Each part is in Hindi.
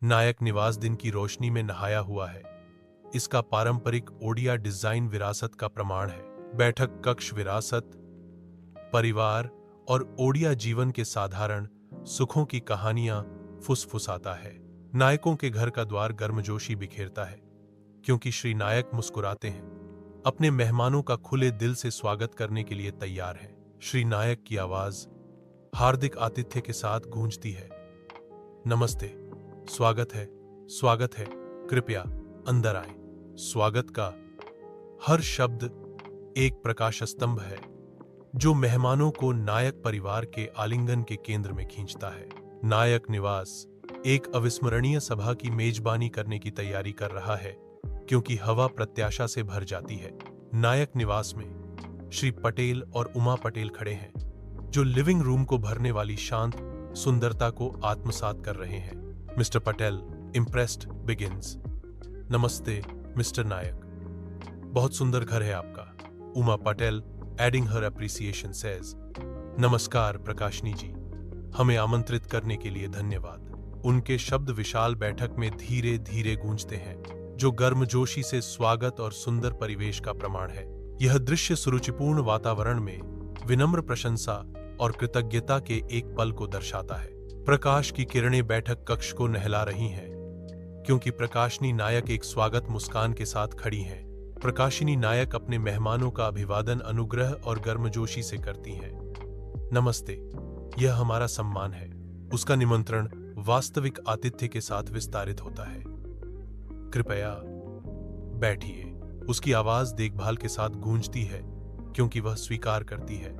नायक निवास दिन की रोशनी में नहाया हुआ है। इसका पारंपरिक ओडिया डिजाइन विरासत का प्रमाण है। बैठक कक्ष विरासत, परिवार और ओडिया जीवन के साधारण सुखों की कहानियां फुसफुसाता है। नायकों के घर का द्वार गर्मजोशी बिखेरता है, क्योंकि श्री नायक मुस्कुराते हैं, अपने मेहमानों का खुले दिल से स्वागत करने के लिए तैयार हैं। श्री नायक की आवाज हार्दिक आतिथ्य के साथ गूंजती है। नमस्ते, स्वागत है, स्वागत है, कृपया अंदर आएं। स्वागत का हर शब्द एक प्रकाश स्तंभ है, जो मेहमानों को नायक परिवार के आलिंगन के केंद्र में खींचता है। नायक निवास एक अविस्मरणीय सभा की मेजबानी करने की तैयारी कर रहा है, क्योंकि हवा प्रत्याशा से भर जाती है। नायक निवास में श्री पटेल और उमा पटेल खड़े हैं, जो लिविंग रूम को भरने वाली शांत सुंदरता को आत्मसात कर रहे हैं। Mister Patel, impressed begins. नमस्ते मिस्टर नायक, बहुत सुंदर घर है आपका। उमा पटेल, एडिंग हर अप्रिसिएशन, सेज, नमस्कार प्रकाशनी जी, हमें आमंत्रित करने के लिए धन्यवाद। उनके शब्द विशाल बैठक में धीरे धीरे गूंजते हैं, जो गर्मजोशी से स्वागत और सुंदर परिवेश का प्रमाण है। यह दृश्य सुरुचिपूर्ण वातावरण में विनम्र प्रशंसा और कृतज्ञता के एक पल को दर्शाता है। प्रकाश की किरणें बैठक कक्ष को नहला रही हैं, क्योंकि प्रकाशनी नायक एक स्वागत मुस्कान के साथ खड़ी हैं। प्रकाशिनी नायक अपने मेहमानों का अभिवादन अनुग्रह और गर्मजोशी से करती हैं। नमस्ते, यह हमारा सम्मान है। उसका निमंत्रण वास्तविक आतिथ्य के साथ विस्तारित होता है। कृपया बैठिए। उसकी आवाज देखभाल के साथ गूंजती है, क्योंकि वह स्वीकार करती है,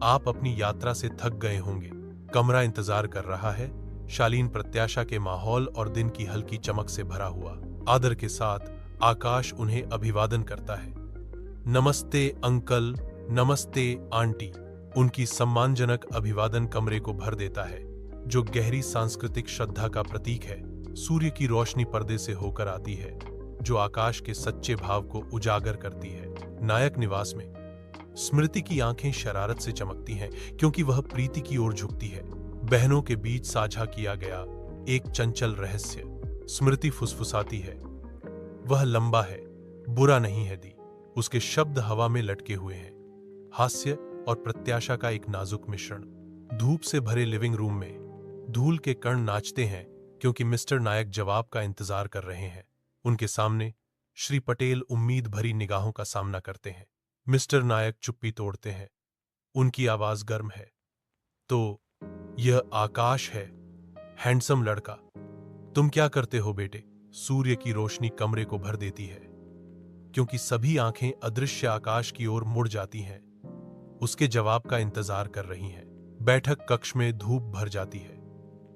आप अपनी यात्रा से थक गए होंगे। कमरा इंतजार कर रहा है, शालीन प्रत्याशा के माहौल और दिन की हल्की चमक से भरा हुआ। आदर के साथ आकाश उन्हें अभिवादन करता है। नमस्ते अंकल, नमस्ते आंटी। उनकी सम्मानजनक अभिवादन कमरे को भर देता है, जो गहरी सांस्कृतिक श्रद्धा का प्रतीक है। सूर्य की रोशनी पर्दे से होकर आती है, जो आकाश के सच्चे भाव को उजागर करती है। नायक निवास में स्मृति की आंखें शरारत से चमकती हैं, क्योंकि वह प्रीति की ओर झुकती है। बहनों के बीच साझा किया गया एक चंचल रहस्य। स्मृति फुसफुसाती है, वह लंबा है, बुरा नहीं है दी। उसके शब्द हवा में लटके हुए हैं, हास्य और प्रत्याशा का एक नाजुक मिश्रण। धूप से भरे लिविंग रूम में धूल के कण नाचते हैं, क्योंकि मिस्टर नायक जवाब का इंतजार कर रहे हैं। उनके सामने श्री पटेल उम्मीद भरी निगाहों का सामना करते हैं। मिस्टर नायक चुप्पी तोड़ते हैं। उनकी आवाज गर्म है, तो यह आकाश है, हैंडसम लड़का। तुम क्या करते हो बेटे? सूर्य की रोशनी कमरे को भर देती है, क्योंकि सभी आंखें अदृश्य आकाश की ओर मुड़ जाती हैं, उसके जवाब का इंतजार कर रही हैं। बैठक कक्ष में धूप भर जाती है,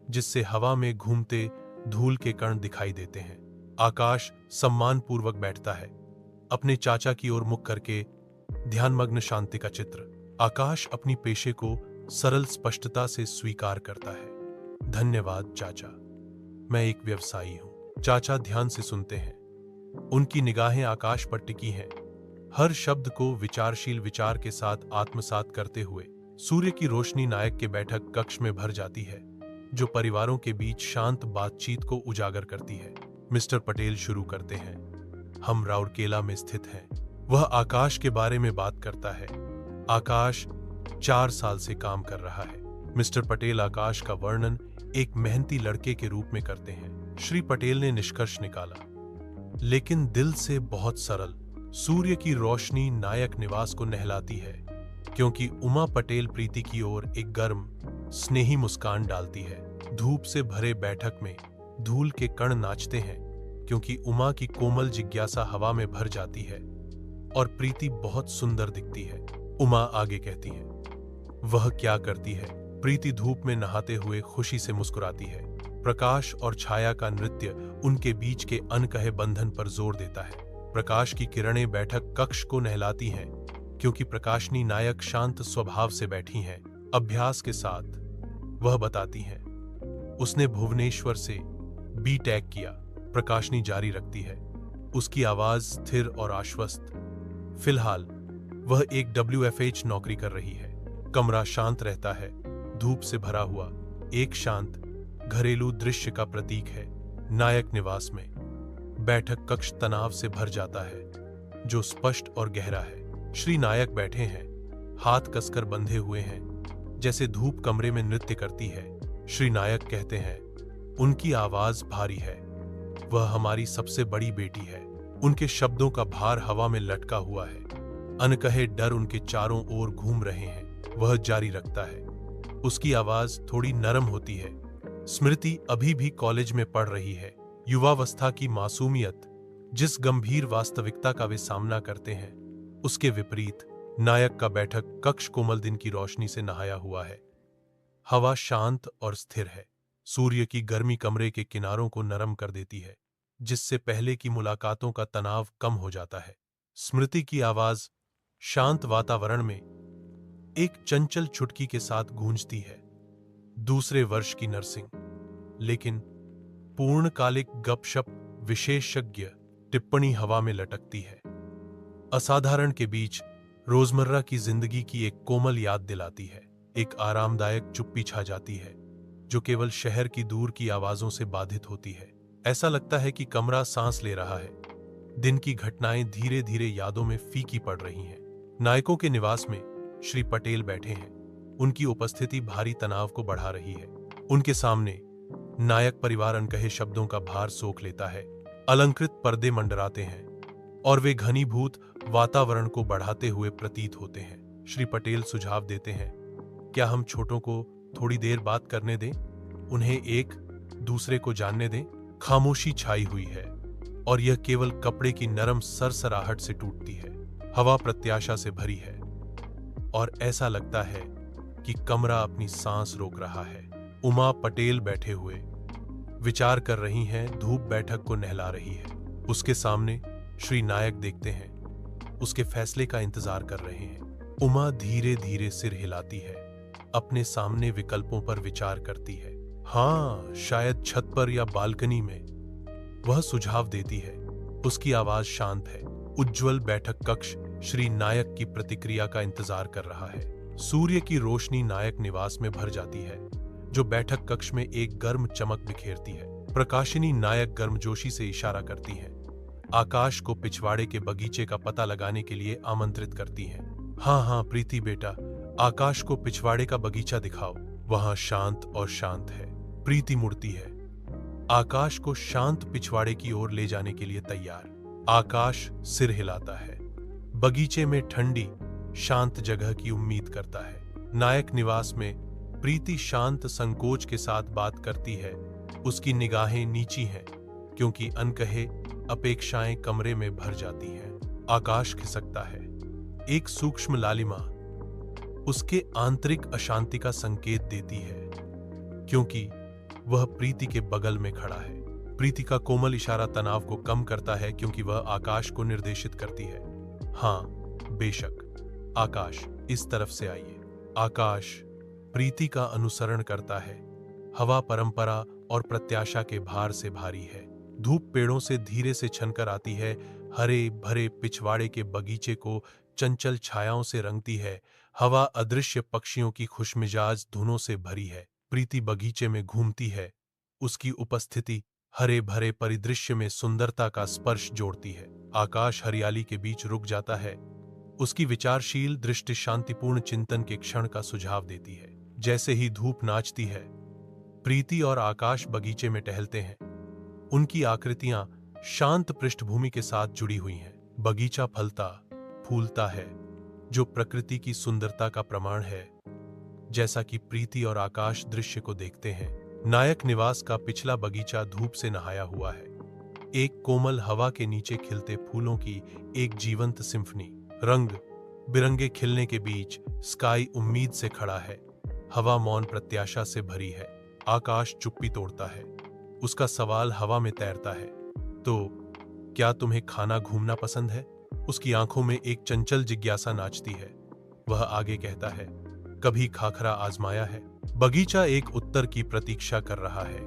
जिससे हवा में घूमते धूल के कण दिखाई देते हैं। आकाश सम्मानपूर्वक बैठता है, अपने चाचा की ओर मुख करके, ध्यानमग्न शांति का चित्र। आकाश अपनी पेशे को सरल स्पष्टता से स्वीकार करता है। धन्यवाद चाचा, मैं एक व्यवसायी हूं। चाचा ध्यान से सुनते हैं, उनकी निगाहें आकाश पर टिकी हैं, हर शब्द को विचारशील विचार के साथ आत्मसात करते हुए। सूर्य की रोशनी नायक के बैठक कक्ष में भर जाती है, जो परिवारों के बीच शांत बातचीत को उजागर करती है। मिस्टर पटेल शुरू करते हैं, हम राउरकेला में स्थित हैं। वह आकाश के बारे में बात करता है। आकाश 4 साल से काम कर रहा है। मिस्टर पटेल आकाश का वर्णन एक मेहनती लड़के के रूप में करते हैं। श्री पटेल ने निष्कर्ष निकाला, लेकिन दिल से बहुत सरल। सूर्य की रोशनी नायक निवास को नहलाती है, क्योंकि उमा पटेल प्रीति की ओर एक गर्म स्नेही मुस्कान डालती है। धूप से भरे बैठक में धूल के कण नाचते हैं, क्योंकि उमा की कोमल जिज्ञासा हवा में भर जाती है और प्रीति बहुत सुंदर दिखती है। उमा आगे कहती है, वह क्या करती है? प्रीति धूप में नहाते हुए खुशी से मुस्कुराती है। प्रकाश और छाया का नृत्य उनके बीच के अनकहे बंधन पर जोर देता है। प्रकाश की किरणें बैठक कक्ष को नहलाती हैं, क्योंकि प्रकाशनी नायक शांत स्वभाव से बैठी हैं। अभ्यास के साथ वह बताती हैं, उसने भुवनेश्वर से B.Tech किया। प्रकाशनी जारी रखती है, उसकी आवाज स्थिर और आश्वस्त। फिलहाल वह एक WFH नौकरी कर रही है। कमरा शांत रहता है, धूप से भरा हुआ एक शांत घरेलू दृश्य का प्रतीक है। नायक निवास में बैठक कक्ष तनाव से भर जाता है, जो स्पष्ट और गहरा है। श्री नायक बैठे हैं, हाथ कसकर बंधे हुए हैं, जैसे धूप कमरे में नृत्य करती है। श्री नायक कहते हैं, उनकी आवाज भारी है, वह हमारी सबसे बड़ी बेटी है। उनके शब्दों का भार हवा में लटका हुआ है, अनकहे डर उनके चारों ओर घूम रहे हैं। वह जारी रखता है, उसकी आवाज थोड़ी नरम होती है। स्मृति अभी भी कॉलेज में पढ़ रही है। युवावस्था की मासूमियत, जिस गंभीर वास्तविकता का वे सामना करते हैं, उसके विपरीत नायक का बैठक कक्ष कोमल दिन की रोशनी से नहाया हुआ है। हवा शांत और स्थिर है। सूर्य की गर्मी कमरे के किनारों को नरम कर देती है, जिससे पहले की मुलाकातों का तनाव कम हो जाता है। स्मृति की आवाज शांत वातावरण में एक चंचल छुटकी के साथ गूंजती है। दूसरे वर्ष की नर्सिंग, लेकिन पूर्णकालिक गपशप विशेषज्ञ टिप्पणी हवा में लटकती है। असाधारण के बीच रोजमर्रा की जिंदगी की एक कोमल याद दिलाती है। एक आरामदायक चुप्पी छा जाती है, जो केवल शहर की दूर की आवाजों से बाधित होती है। ऐसा लगता है कि कमरा सांस ले रहा है। दिन की घटनाएं धीरे धीरे यादों में फीकी पड़ रही हैं। नायकों के निवास में श्री पटेल बैठे हैं। उनकी उपस्थिति भारी तनाव को बढ़ा रही है। उनके सामने नायक परिवार अनकहे शब्दों का भार सोख लेता है। अलंकृत पर्दे मंडराते हैं और वे घनीभूत वातावरण को बढ़ाते हुए प्रतीत होते हैं। श्री पटेल सुझाव देते हैं, क्या हम छोटों को थोड़ी देर बात करने दें, उन्हें एक दूसरे को जानने दें। खामोशी छाई हुई है और यह केवल कपड़े की नरम सरसराहट से टूटती है। हवा प्रत्याशा से भरी है और ऐसा लगता है कि कमरा अपनी सांस रोक रहा है। उमा पटेल बैठे हुए विचार कर रही हैं। धूप बैठक को नहला रही है। उसके सामने श्री नायक देखते हैं, उसके फैसले का इंतजार कर रहे हैं। उमा धीरे धीरे सिर हिलाती है, अपने सामने विकल्पों पर विचार करती है। हाँ, शायद छत पर या बालकनी में, वह सुझाव देती है। उसकी आवाज शांत है। उज्ज्वल बैठक कक्ष श्री नायक की प्रतिक्रिया का इंतजार कर रहा है। सूर्य की रोशनी नायक निवास में भर जाती है, जो बैठक कक्ष में एक गर्म चमक बिखेरती है। प्रकाशिनी नायक गर्मजोशी से इशारा करती हैं। आकाश को पिछवाड़े के बगीचे का पता लगाने के लिए आमंत्रित करती हैं। हाँ हाँ प्रीति बेटा, आकाश को पिछवाड़े का बगीचा दिखाओ, वहां शांत और शांत है। प्रीति मुड़ती है, आकाश को शांत पिछवाड़े की ओर ले जाने के लिए तैयार। आकाश सिर हिलाता है, बगीचे में ठंडी शांत जगह की उम्मीद करता है। नायक निवास में प्रीति शांत संकोच के साथ बात करती है। उसकी निगाहें नीची हैं, क्योंकि अनकहे अपेक्षाएं कमरे में भर जाती हैं। आकाश खिसकता है, एक सूक्ष्म लालिमा उसके आंतरिक अशांति का संकेत देती है, क्योंकि वह प्रीति के बगल में खड़ा है। प्रीति का कोमल इशारा तनाव को कम करता है, क्योंकि वह आकाश को निर्देशित करती है। हाँ बेशक, आकाश इस तरफ से आइए। आकाश प्रीति का अनुसरण करता है। हवा परंपरा और प्रत्याशा के भार से भारी है। धूप पेड़ों से धीरे से छनकर आती है, हरे भरे पिछवाड़े के बगीचे को चंचल छायाओं से रंगती है। हवा अदृश्य पक्षियों की खुशमिजाज धुनों से भरी है। प्रीति बगीचे में घूमती है। उसकी उपस्थिति हरे भरे परिदृश्य में सुंदरता का स्पर्श जोड़ती है। आकाश हरियाली के बीच रुक जाता है। उसकी विचारशील दृष्टि शांतिपूर्ण चिंतन के क्षण का सुझाव देती है। जैसे ही धूप नाचती है, प्रीति और आकाश बगीचे में टहलते हैं। उनकी आकृतियां शांत पृष्ठभूमि के साथ जुड़ी हुई हैं। बगीचा फलता फूलता है, जो प्रकृति की सुंदरता का प्रमाण है। जैसा कि प्रीति और आकाश दृश्य को देखते हैं, नायक निवास का पिछला बगीचा धूप से नहाया हुआ है। एक कोमल हवा के नीचे खिलते फूलों की एक जीवंत सिम्फनी। रंग बिरंगे खिलने के बीच स्काई उम्मीद से खड़ा है। हवा मौन प्रत्याशा से भरी है। आकाश चुप्पी तोड़ता है। उसका सवाल हवा में तैरता है, तो क्या तुम्हें खाना घूमना पसंद है? उसकी आंखों में एक चंचल जिज्ञासा नाचती है। वह आगे कहता है, कभी खाखरा आजमाया है? बगीचा एक उत्तर की प्रतीक्षा कर रहा है।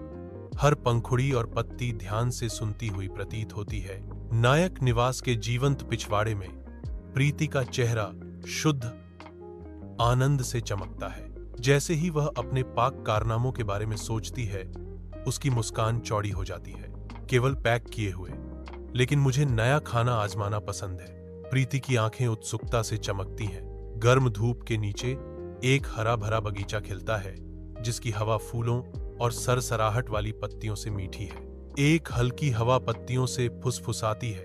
हर पंखुड़ी और पत्ती ध्यान से सुनती हुई प्रतीत होती है। नायक निवास के जीवंत पिछवाड़े में प्रीति का चेहरा शुद्ध आनंद से चमकता है। जैसे ही वह अपने पाक कारनामों के बारे में सोचती है, उसकी मुस्कान चौड़ी हो जाती है, केवल पैक किए हुए। लेकिन मुझे नया खाना आजमाना पसंद है। प्रीति की आंखें उत्सुकता से चमकती हैं। गर्म धूप के नीचे एक हरा भरा बगीचा खिलता है, जिसकी हवा फूलों और सरसराहट वाली पत्तियों से मीठी है। एक हल्की हवा पत्तियों से फुसफुसाती है,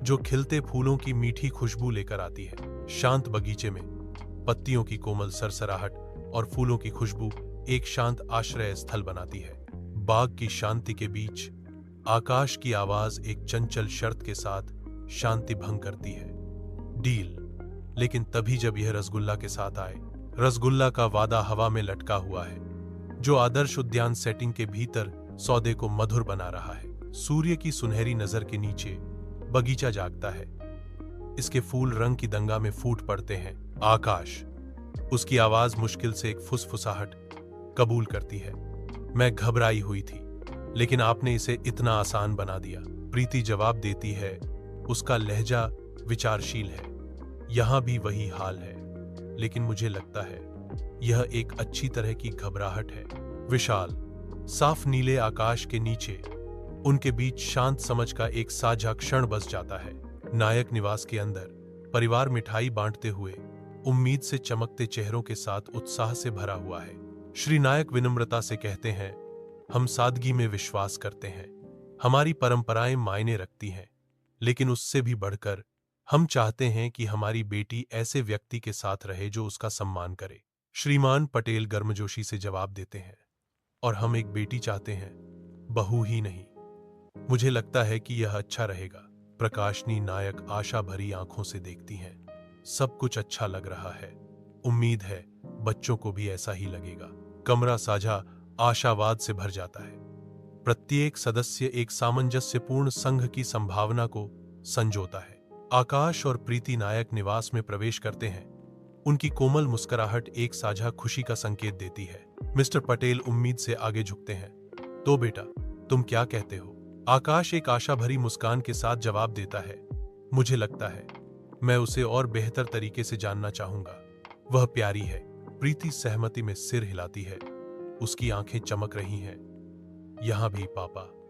जो खिलते फूलों की मीठी खुशबू लेकर आती है। शांत बगीचे में पत्तियों की कोमल सरसराहट और फूलों की खुशबू एक शांत आश्रय स्थल बनाती है। बाग की शांति के बीच आकाश की आवाज एक चंचल शर्त के साथ शांति भंग करती है, डील। लेकिन तभी जब यह रसगुल्ला के साथ आए। रसगुल्ला का वादा हवा में लटका हुआ है, जो आदर्श उद्यान सेटिंग के भीतर सौदे को मधुर बना रहा है। सूर्य की सुनहरी नजर के नीचे बगीचा जागता है। इसके फूल रंग की दंगा में फूट पड़ते हैं। आकाश उसकी आवाज मुश्किल से एक फुसफुसाहट कबूल करती है। मैं घबराई हुई थी, लेकिन आपने इसे इतना आसान बना दिया। प्रीति जवाब देती है, उसका लहजा विचारशील है। यहां भी वही हाल है, लेकिन मुझे लगता है यह एक अच्छी तरह की घबराहट है। विशाल साफ नीले आकाश के नीचे उनके बीच शांत समझ का एक साझा क्षण बस जाता है। नायक निवास के अंदर परिवार मिठाई बांटते हुए उम्मीद से चमकते चेहरों के साथ उत्साह से भरा हुआ है। श्री नायक विनम्रता से कहते हैं, हम सादगी में विश्वास करते हैं। हमारी परंपराएं मायने रखती हैं, लेकिन उससे भी बढ़कर हम चाहते हैं कि हमारी बेटी ऐसे व्यक्ति के साथ रहे जो उसका सम्मान करे। श्रीमान पटेल गर्मजोशी से जवाब देते हैं, और हम एक बेटी चाहते हैं, बहू ही नहीं। मुझे लगता है कि यह अच्छा रहेगा। प्रकाशनी नायक आशा भरी आंखों से देखती हैं। सब कुछ अच्छा लग रहा है। उम्मीद है बच्चों को भी ऐसा ही लगेगा। कमरा साझा आशावाद से भर जाता है। प्रत्येक सदस्य एक सामंजस्यपूर्ण संघ की संभावना को संजोता है। आकाश और प्रीति नायक निवास में प्रवेश करते हैं। उनकी कोमल मुस्कुराहट एक साझा खुशी का संकेत देती है। मिस्टर पटेल उम्मीद से आगे झुकते हैं। तो बेटा, तुम क्या कहते हो? आकाश एक आशा भरी मुस्कान के साथ जवाब देता है, मुझे लगता है मैं उसे और बेहतर तरीके से जानना चाहूंगा। वह प्यारी है। प्रीति सहमति में सिर हिलाती है। उसकी आंखें चमक रही हैं। यहां भी पापा।